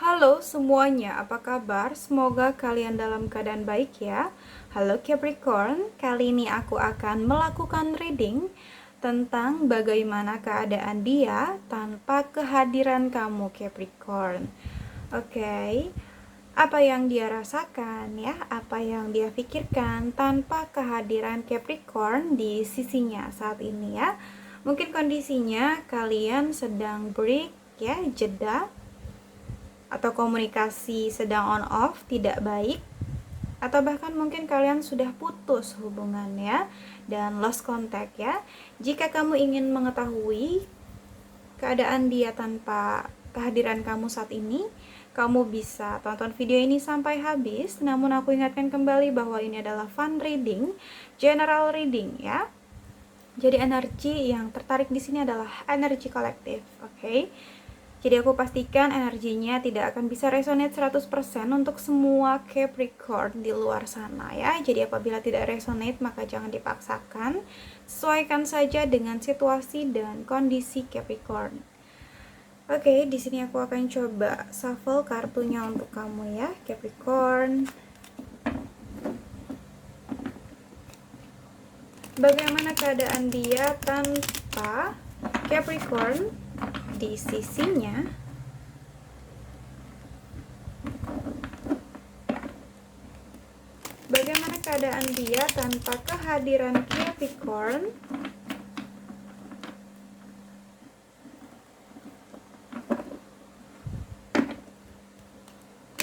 Halo semuanya, apa kabar? Semoga kalian dalam keadaan baik ya. Halo Capricorn, kali ini aku akan melakukan reading tentang bagaimana keadaan dia tanpa kehadiran kamu Capricorn. Oke, apa yang dia rasakan ya, apa yang dia pikirkan tanpa kehadiran Capricorn di sisinya saat ini ya. Mungkin kondisinya kalian sedang break ya, jeda, atau komunikasi sedang on off tidak baik, atau bahkan mungkin kalian sudah putus hubungannya dan lost contact ya. Jika kamu ingin mengetahui keadaan dia tanpa kehadiran kamu saat ini, kamu bisa tonton video ini sampai habis. Namun aku ingatkan kembali bahwa ini adalah fun reading, general reading ya. Jadi energi yang tertarik di sini adalah energi kolektif, oke? Jadi aku pastikan energinya tidak akan bisa resonate 100% untuk semua Capricorn di luar sana ya. Jadi apabila tidak resonate maka jangan dipaksakan. Sesuaikan saja dengan situasi dan kondisi Capricorn. Oke, di sini aku akan coba shuffle kartunya untuk kamu ya, Capricorn. Bagaimana keadaan dia tanpa Capricorn di sisinya? Bagaimana keadaan dia tanpa kehadiran Capricorn?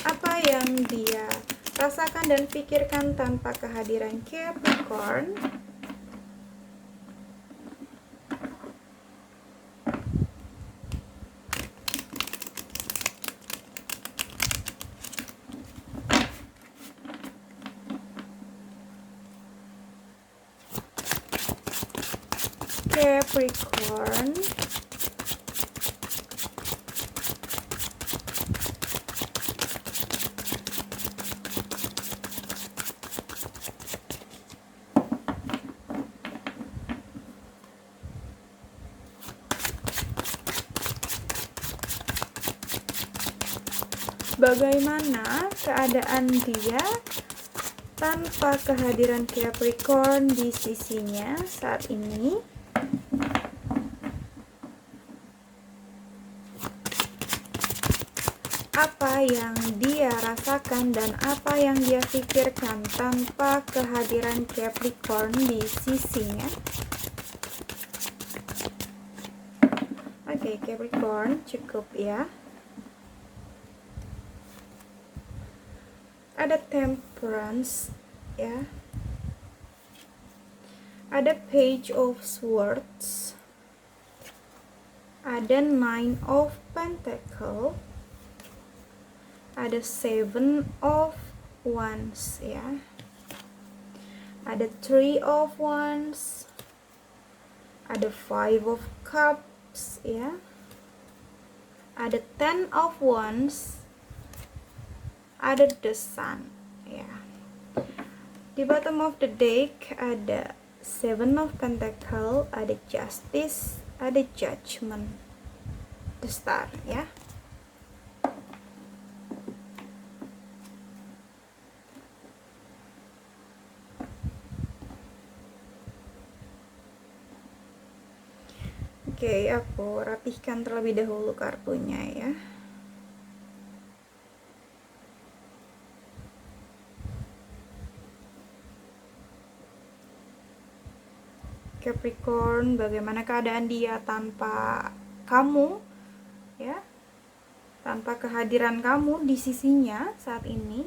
Apa yang dia rasakan dan pikirkan tanpa kehadiran Capricorn? Capricorn, bagaimana keadaan dia tanpa kehadiran Capricorn di sisinya saat ini? Apa yang dia rasakan dan apa yang dia pikirkan tanpa kehadiran Capricorn di sisinya? Oke, Capricorn cukup ya. Ada Temperance ya. Ada Page of Swords. Ada Nine of Pentacles. Ada Seven of Wands ya. Ada Three of Wands. Ada Five of Cups ya. Ada Ten of Wands. Ada The Sun ya. Di bottom of the deck ada Seven of Pentacles, ada Justice, ada Judgment, The Star ya. Oke, aku rapihkan terlebih dahulu kartunya ya. Capricorn, bagaimana keadaan dia tanpa kamu ya, tanpa kehadiran kamu di sisinya saat ini?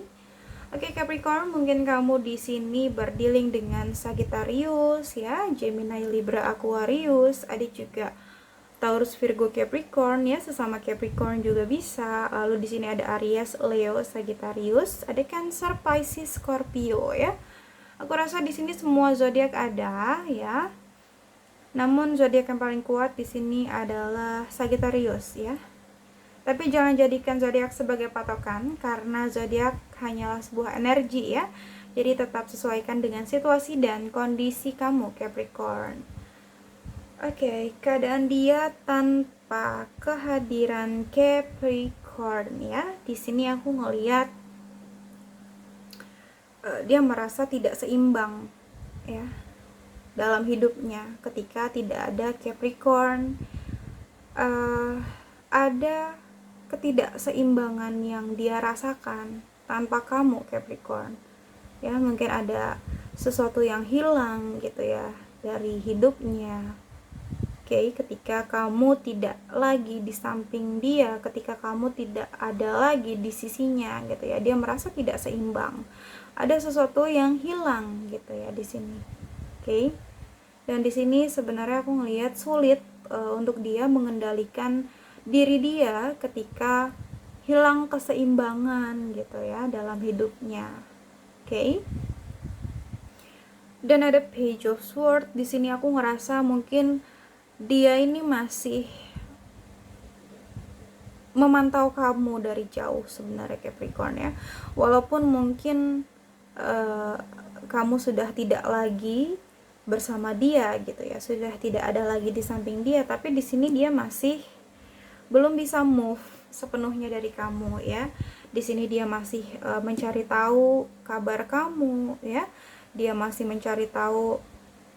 Oke Capricorn, mungkin kamu di sini berdealing dengan Sagittarius ya, Gemini, Libra, Aquarius, ada juga Taurus, Virgo, Capricorn ya, sesama Capricorn juga bisa. Lalu di sini ada Aries, Leo, Sagittarius, ada Cancer, Pisces, Scorpio ya. Aku rasa di sini semua zodiak ada ya. Namun zodiak yang paling kuat di sini adalah Sagittarius ya. Tapi jangan jadikan zodiak sebagai patokan karena zodiak hanyalah sebuah energi ya. Jadi tetap sesuaikan dengan situasi dan kondisi kamu Capricorn. Oke, keadaan dia tanpa kehadiran Capricorn. Capricorn ya. Di sini aku ngelihat dia merasa tidak seimbang ya dalam hidupnya ketika tidak ada Capricorn. Ada ketidakseimbangan yang dia rasakan tanpa kamu Capricorn ya. Mungkin ada sesuatu yang hilang gitu ya dari hidupnya. Oke, ketika kamu tidak lagi di samping dia, ketika kamu tidak ada lagi di sisinya gitu ya, dia merasa tidak seimbang. Ada sesuatu yang hilang gitu ya di sini. Oke. Dan di sini sebenarnya aku ngelihat sulit untuk dia mengendalikan diri dia ketika hilang keseimbangan gitu ya dalam hidupnya. Oke. Dan ada Page of Swords. Di sini aku ngerasa mungkin dia ini masih memantau kamu dari jauh sebenarnya Capricorn ya. Walaupun mungkin kamu sudah tidak lagi bersama dia gitu ya, sudah tidak ada lagi di samping dia, tapi di sini dia masih belum bisa move sepenuhnya dari kamu ya. Di sini dia masih mencari tahu kabar kamu ya. Dia masih mencari tahu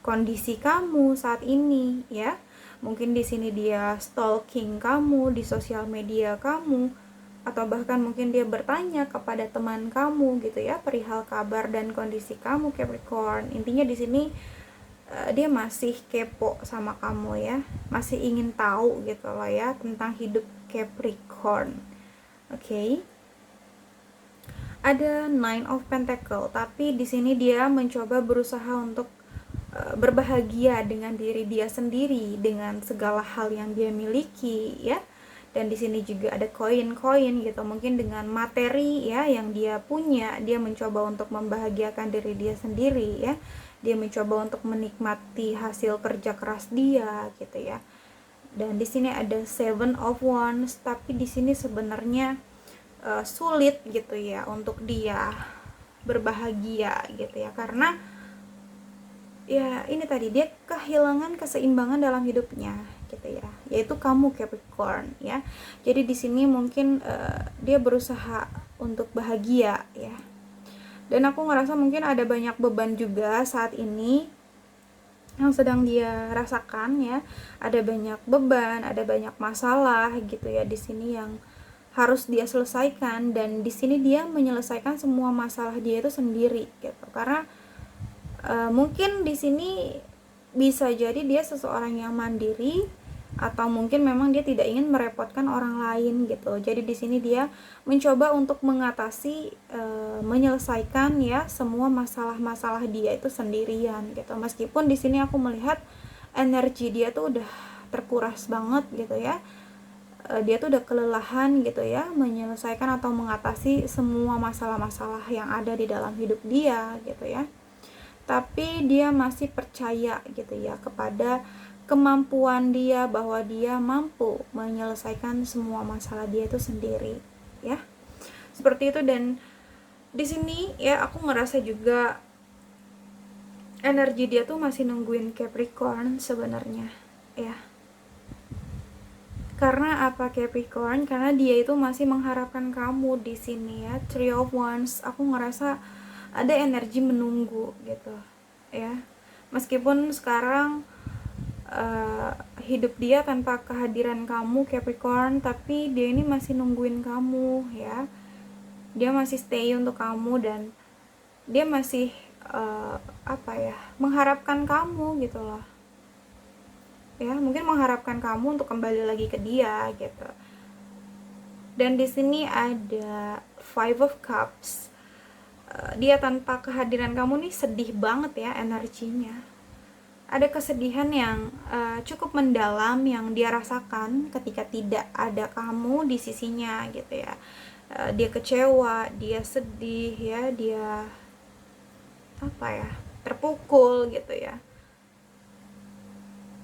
kondisi kamu saat ini ya. Mungkin di sini dia stalking kamu di sosial media kamu, atau bahkan mungkin dia bertanya kepada teman kamu gitu ya perihal kabar dan kondisi kamu Capricorn. Intinya di sini dia masih kepo sama kamu ya, masih ingin tahu gitu loh ya tentang hidup Capricorn. Oke. Ada Nine of Pentacle, tapi di sini dia mencoba berusaha untuk berbahagia dengan diri dia sendiri, dengan segala hal yang dia miliki ya. Dan di sini juga ada koin-koin gitu, mungkin dengan materi ya yang dia punya, dia mencoba untuk membahagiakan diri dia sendiri ya. Dia mencoba untuk menikmati hasil kerja keras dia gitu ya. Dan di sini ada Seven of Wands, tapi di sini sebenarnya sulit gitu ya untuk dia berbahagia gitu ya, karena ya ini tadi dia kehilangan keseimbangan dalam hidupnya gitu ya, yaitu kamu Capricorn ya. Jadi di sini mungkin dia berusaha untuk bahagia ya. Dan aku ngerasa mungkin ada banyak beban juga saat ini yang sedang dia rasakan ya. Ada banyak beban, ada banyak masalah gitu ya di sini yang harus dia selesaikan, dan di sini dia menyelesaikan semua masalah dia itu sendiri gitu. Karena mungkin di sini bisa jadi dia seseorang yang mandiri, atau mungkin memang dia tidak ingin merepotkan orang lain gitu. Jadi di sini dia mencoba untuk mengatasi, menyelesaikan ya semua masalah-masalah dia itu sendirian gitu. Meskipun di sini aku melihat energi dia tuh udah terkuras banget gitu ya. Dia tuh udah kelelahan gitu ya menyelesaikan atau mengatasi semua masalah-masalah yang ada di dalam hidup dia gitu ya. Tapi dia masih percaya gitu ya kepada kemampuan dia, bahwa dia mampu menyelesaikan semua masalah dia itu sendiri ya. Seperti itu. Dan di sini ya aku ngerasa juga energi dia tuh masih nungguin Capricorn sebenarnya ya. Karena apa Capricorn? Karena dia itu masih mengharapkan kamu di sini ya. Three of Wands, aku ngerasa ada energi menunggu gitu ya. Meskipun sekarang hidup dia tanpa kehadiran kamu Capricorn, tapi dia ini masih nungguin kamu ya. Dia masih stay untuk kamu, dan dia masih mengharapkan kamu gitu loh ya. Mungkin mengharapkan kamu untuk kembali lagi ke dia gitu. Dan di sini ada Five of Cups. Dia tanpa kehadiran kamu nih sedih banget ya energinya. Ada kesedihan yang cukup mendalam yang dia rasakan ketika tidak ada kamu di sisinya gitu ya. Dia kecewa, dia sedih ya, dia terpukul gitu ya.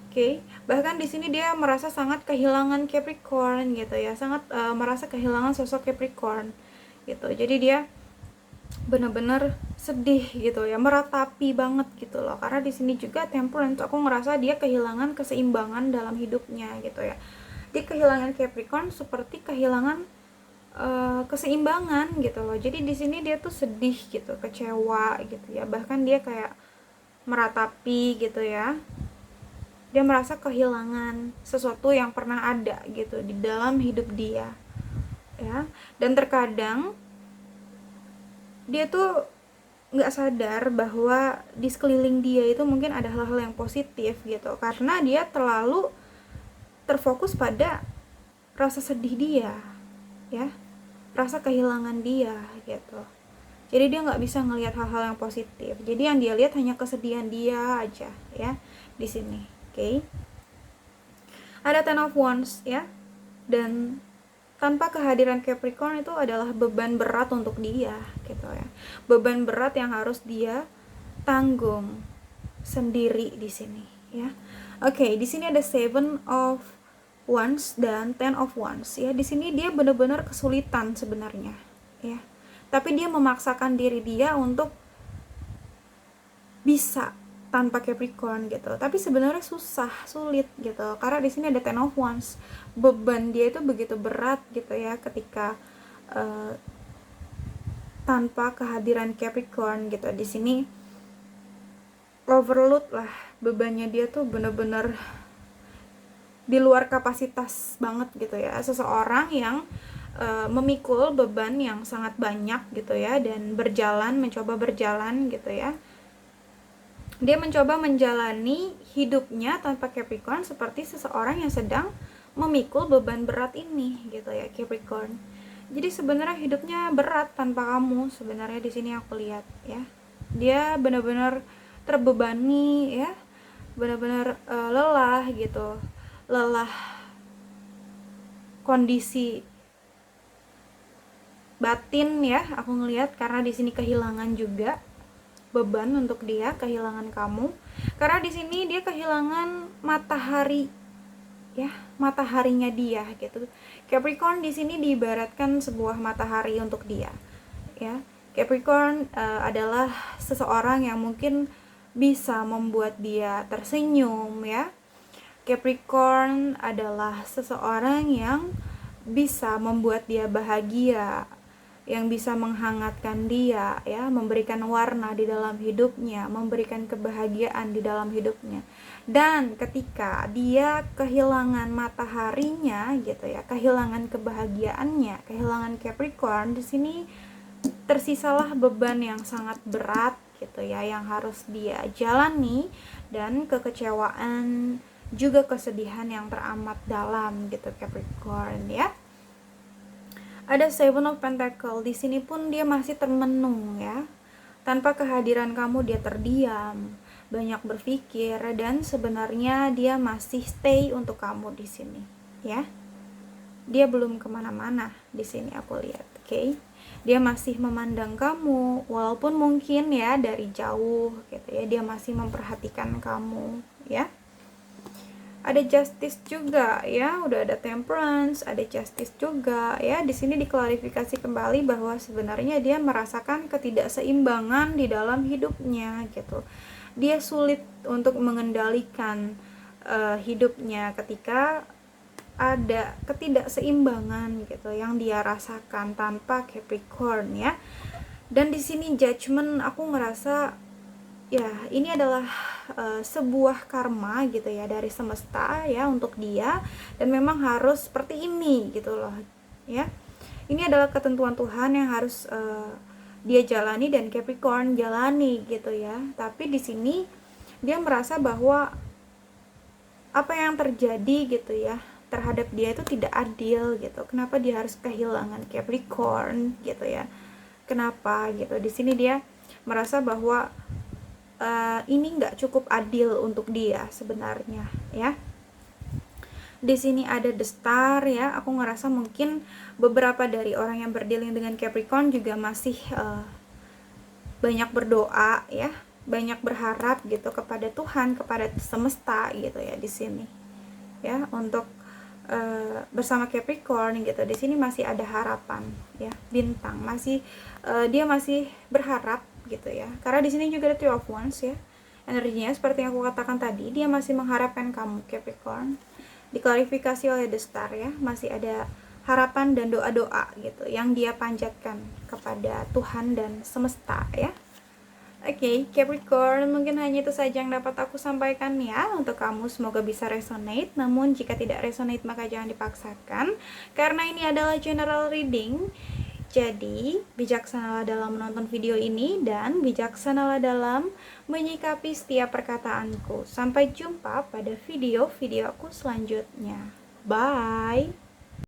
Oke. Bahkan di sini dia merasa sangat kehilangan Capricorn gitu ya, sangat merasa kehilangan sosok Capricorn gitu. Jadi dia benar-benar sedih gitu ya, meratapi banget gitu loh. Karena di sini juga Temperance, aku ngerasa dia kehilangan keseimbangan dalam hidupnya gitu ya. Dia kehilangan Capricorn seperti kehilangan keseimbangan gitu loh. Jadi di sini dia tuh sedih gitu, kecewa gitu ya, bahkan dia kayak meratapi gitu ya. Dia merasa kehilangan sesuatu yang pernah ada gitu di dalam hidup dia ya. Dan terkadang dia tuh nggak sadar bahwa di sekeliling dia itu mungkin ada hal-hal yang positif gitu, karena dia terlalu terfokus pada rasa sedih dia ya, rasa kehilangan dia gitu. Jadi dia nggak bisa ngelihat hal-hal yang positif. Jadi yang dia lihat hanya kesedihan dia aja ya di sini. Oke. Ada Ten of Wands ya. Dan tanpa kehadiran Capricorn itu adalah beban berat untuk dia gitu ya. Beban berat yang harus dia tanggung sendiri di sini ya. Oke, di sini ada Seven of Wands dan Ten of Wands ya. Di sini dia benar-benar kesulitan sebenarnya ya. Tapi dia memaksakan diri dia untuk bisa tanpa Capricorn gitu. Tapi sebenarnya sulit gitu. Karena di sini ada Ten of Wands. Beban dia itu begitu berat gitu ya ketika tanpa kehadiran Capricorn gitu. Di sini overload lah, bebannya dia tuh bener-bener di luar kapasitas banget gitu ya. Seseorang yang memikul beban yang sangat banyak gitu ya, dan mencoba berjalan gitu ya. Dia mencoba menjalani hidupnya tanpa Capricorn seperti seseorang yang sedang memikul beban berat ini gitu ya, Capricorn. Jadi sebenarnya hidupnya berat tanpa kamu sebenarnya di sini aku lihat ya. Dia benar-benar terbebani ya, benar-benar lelah gitu. Lelah kondisi batin ya, aku ngelihat, karena di sini kehilangan juga beban untuk dia, kehilangan kamu. Karena di sini dia kehilangan matahari ya, mataharinya dia gitu. Capricorn di sini diibaratkan sebuah matahari untuk dia ya. Capricorn adalah seseorang yang mungkin bisa membuat dia tersenyum ya. Capricorn adalah seseorang yang bisa membuat dia bahagia, yang bisa menghangatkan dia ya, memberikan warna di dalam hidupnya, memberikan kebahagiaan di dalam hidupnya. Dan ketika dia kehilangan mataharinya gitu ya, kehilangan kebahagiaannya, kehilangan Capricorn, di sini tersisalah beban yang sangat berat gitu ya, yang harus dia jalani, dan kekecewaan juga kesedihan yang teramat dalam gitu Capricorn ya. Ada Seven of Pentacle. Di sini pun dia masih termenung ya. Tanpa kehadiran kamu dia terdiam, banyak berpikir, dan sebenarnya dia masih stay untuk kamu di sini ya. Dia belum kemana-mana di sini aku lihat, oke? Dia masih memandang kamu, walaupun mungkin ya dari jauh gitu ya. Dia masih memperhatikan kamu ya. Ada Justice juga ya, udah ada Temperance, ada Justice juga ya. Di sini diklarifikasi kembali bahwa sebenarnya dia merasakan ketidakseimbangan di dalam hidupnya gitu. Dia sulit untuk mengendalikan hidupnya ketika ada ketidakseimbangan gitu yang dia rasakan tanpa Capricorn ya. Dan di sini Judgment, aku ngerasa ya ini adalah sebuah karma gitu ya dari semesta ya untuk dia, dan memang harus seperti ini gitu loh ya. Ini adalah ketentuan Tuhan yang harus dia jalani dan Capricorn jalani gitu ya. Tapi di sini dia merasa bahwa apa yang terjadi gitu ya terhadap dia itu tidak adil gitu. Kenapa dia harus kehilangan Capricorn gitu ya? Kenapa gitu? Di sini dia merasa bahwa ini nggak cukup adil untuk dia sebenarnya ya. Di sini ada The Star ya. Aku ngerasa mungkin beberapa dari orang yang berdealing dengan Capricorn juga masih banyak berdoa ya, banyak berharap gitu kepada Tuhan, kepada semesta gitu ya di sini ya, untuk bersama Capricorn gitu. Di sini masih ada harapan ya, bintang masih dia masih berharap gitu ya. Karena di sini juga ada Three of Wands ya. Energinya seperti yang aku katakan tadi, dia masih mengharapkan kamu Capricorn. Diklarifikasi oleh The Star ya, masih ada harapan dan doa-doa gitu yang dia panjatkan kepada Tuhan dan semesta ya. Oke, Capricorn, mungkin hanya itu saja yang dapat aku sampaikan ya untuk kamu. Semoga bisa resonate, namun jika tidak resonate maka jangan dipaksakan, karena ini adalah general reading. Jadi, bijaksanalah dalam menonton video ini dan bijaksanalah dalam menyikapi setiap perkataanku. Sampai jumpa pada video-video aku selanjutnya. Bye!